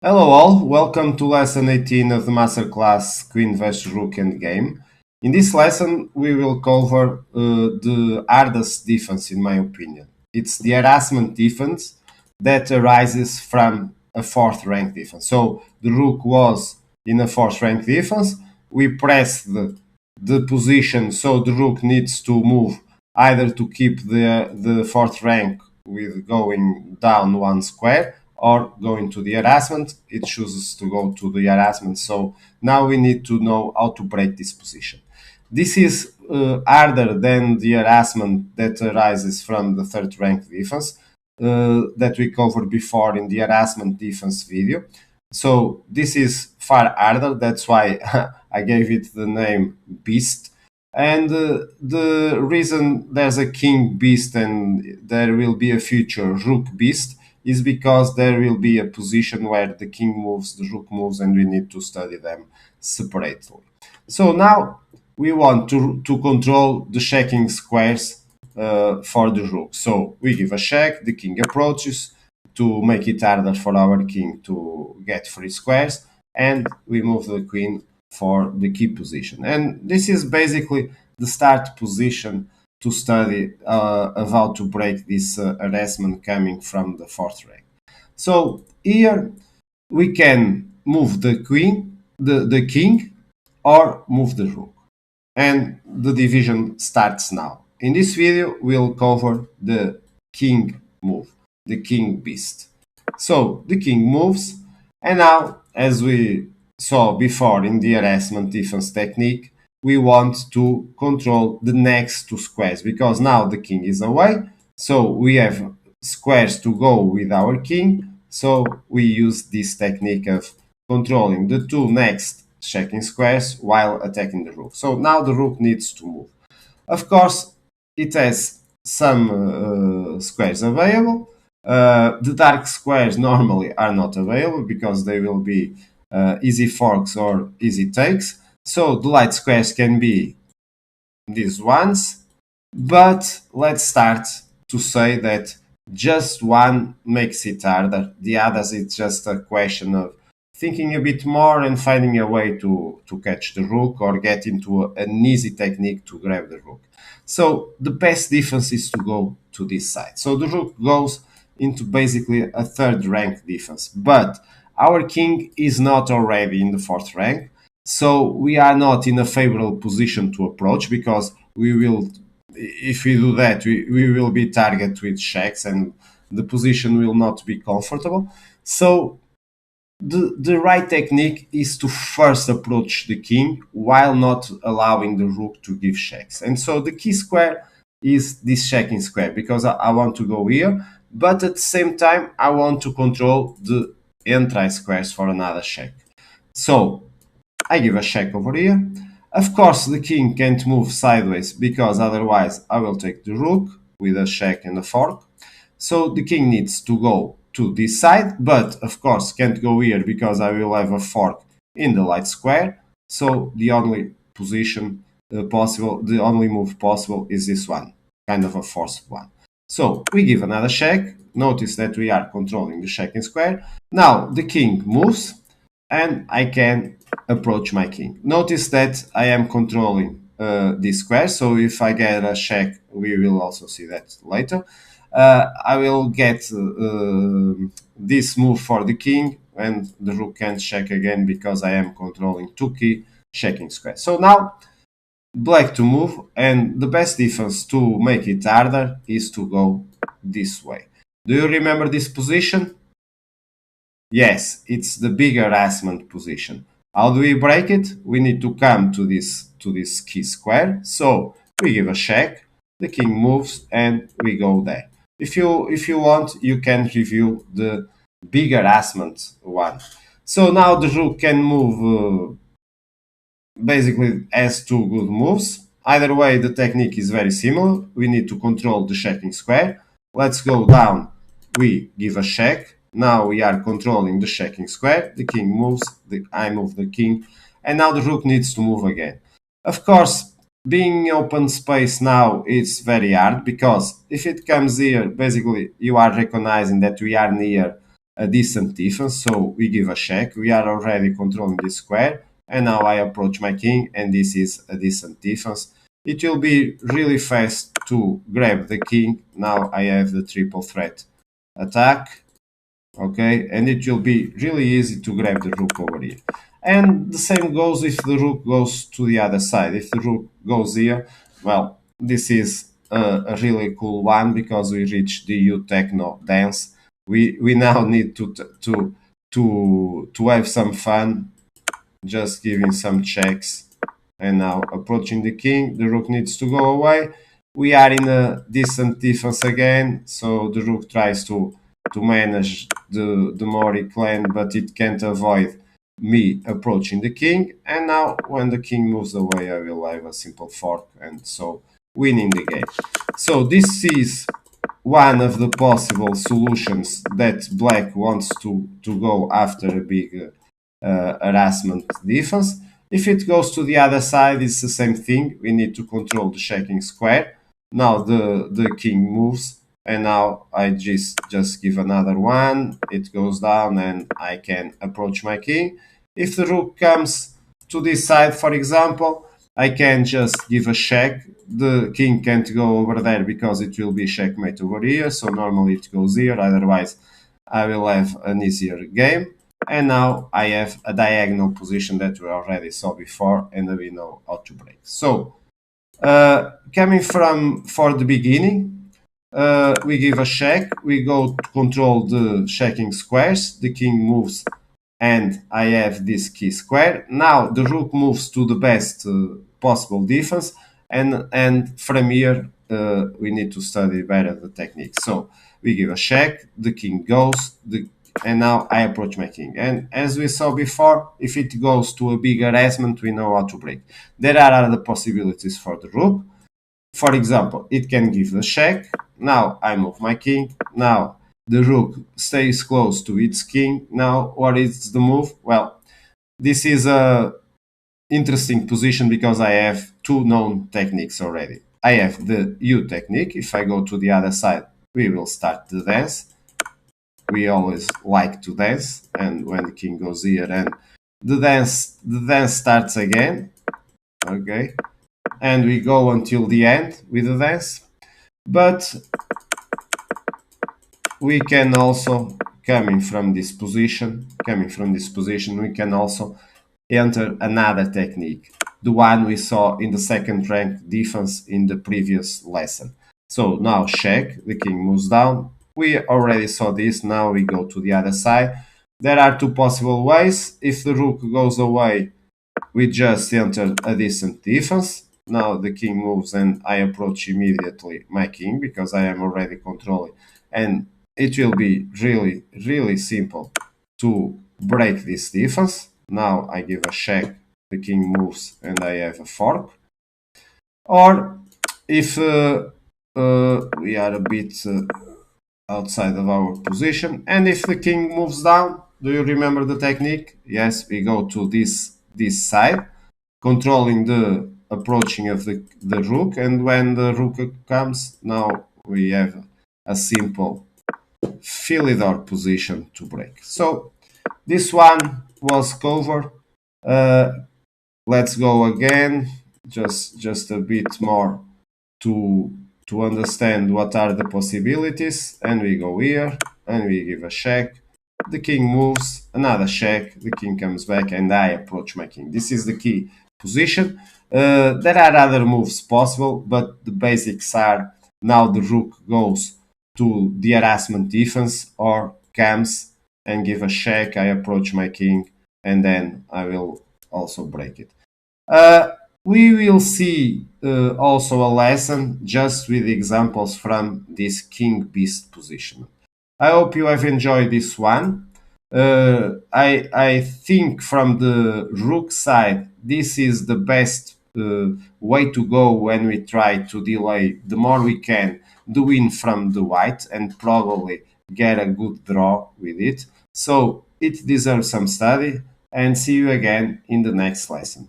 Hello all, welcome to lesson 18 of the masterclass Queen vs Rook Endgame. In this lesson we will cover the hardest defense in my opinion. It's the harassment defense that arises from a fourth rank defense. So the Rook was in a fourth rank defense, we press the position so the Rook needs to move either to keep the fourth rank with going down one square or going to the harassment. It chooses to go to the harassment. So now we need to know how to break this position. This is harder than the harassment that arises from the third rank defense that we covered before in the harassment defense video. So this is far harder. That's why I gave it the name Beast. And the reason there's a King Beast and there will be a future Rook Beast is because there will be a position where the king moves, the rook moves, and we need to study them separately. So now we want to control the checking squares for the rook. So we give a check, the king approaches to make it harder for our king to get free squares, and we move the queen for the key position. And this is basically the start position to study of how to break this harassment coming from the fourth rank. So here we can move the queen, the king, or move the rook. And the division starts now. In this video, we'll cover the king move, the king beast. So the king moves, and now, as we saw before in the harassment defense technique, we want to control the next two squares because now the king is away. So we have squares to go with our king. So we use this technique of controlling the two next checking squares while attacking the rook. So now the rook needs to move. Of course, it has some squares available. The dark squares normally are not available because they will be easy forks or easy takes. So the light squares can be these ones, but let's start to say that just one makes it harder. The others, it's just a question of thinking a bit more and finding a way to catch the rook or get into an easy technique to grab the rook. So the best defense is to go to this side. So the rook goes into basically a third rank defense, but our king is not already in the fourth rank. So we are not in a favorable position to approach because we will, if we do that, we will be targeted with checks and the position will not be comfortable. So the right technique is to first approach the king while not allowing the rook to give checks. And so the key square is this checking square because I want to go here, but at the same time I want to control the entry squares for another check. So I give a check over here. Of course, the king can't move sideways because otherwise I will take the rook with a check and a fork. So the king needs to go to this side, but of course can't go here because I will have a fork in the light square. So the only position possible, the only move possible is this one, kind of a forced one. So we give another check. Notice that we are controlling the checking square. Now the king moves and I can approach my king. Notice that I am controlling this square, so if I get a check, we will also see that later. I will get this move for the king, and the rook can check again because I am controlling two key checking squares. So now black to move, and the best defense to make it harder is to go this way. Do you remember this position? Yes, it's the big harassment position. How do we break it? We need to come to this key square. So we give a check, the king moves, and we go there. If you want, you can review the big harassment one. So now the rook can move basically has two good moves. Either way, the technique is very similar. We need to control the checking square. Let's go down. We give a check. Now we are controlling the checking square. The king moves. I move the king. And now the rook needs to move again. Of course, being open space now is very hard because if it comes here, basically you are recognizing that we are near a decent defense, so we give a check. We are already controlling this square, and now I approach my king, and this is a decent defense. It will be really fast to grab the king. Now I have the triple threat attack, okay, and it will be really easy to grab the rook over here. And the same goes if the rook goes to the other side. If the rook goes here, well, this is a really cool one because we reach the U techno dance. We now need to have some fun, just giving some checks. And now approaching the king, the rook needs to go away. We are in a decent defense again, so the rook tries to manage the Mori clan, but it can't avoid me approaching the king. And now when the king moves away, I will have a simple fork, and so winning the game. So this is one of the possible solutions that black wants to go after a big harassment defense. If it goes to the other side, it's the same thing. We need to control the checking square. Now the king moves, and now I just give another one. It goes down, and I can approach my king. If the rook comes to this side, for example, I can just give a check. The king can't go over there because it will be checkmate over here. So normally it goes here. Otherwise, I will have an easier game. And now I have a diagonal position that we already saw before, and we know how to break. So coming from for the beginning, we give a check. We go to control the checking squares. The king moves, and I have this key square. Now the rook moves to the best possible defense, and from here we need to study better the technique. So we give a check. The king goes. And now I approach my king. And as we saw before, if it goes to a big harassment, we know how to break. There are other possibilities for the rook. For example, it can give the check. Now I move my king. Now the rook stays close to its king. Now what is the move? Well, this is a interesting position because I have two known techniques already. I have the U technique. If I go to the other side, we will start the dance. We always like to dance, and when the king goes here, and the dance starts again, okay, and we go until the end with the dance. But we can also, coming from this position, we can also enter another technique, the one we saw in the second rank defense in the previous lesson. So now check, the king moves down. We already saw this. Now we go to the other side. There are two possible ways. If the rook goes away, we just enter a decent defense. Now the king moves, and I approach immediately my king because I am already controlling. And it will be really, really simple to break this defense. Now I give a check, the king moves, and I have a fork. Or if we are a bit outside of our position, and if the king moves down, do you remember the technique? Yes, we go to this side, controlling the approaching of the rook, and when the rook comes, now we have a simple Philidor position to break. So this one was covered. Let's go again, just a bit more to understand what are the possibilities. And we go here, and we give a check. The king moves, another check, the king comes back, and I approach my king. This is the key position. There are other moves possible, but the basics are now the rook goes to the harassment defense or comes and give a check. I approach my king, and then I will also break it. Uh, we will see also a lesson just with examples from this king beast position. I hope you have enjoyed this one. I think from the rook side, this is the best way to go when we try to delay the more we can the win from the white and probably get a good draw with it. So it deserves some study, and see you again in the next lesson.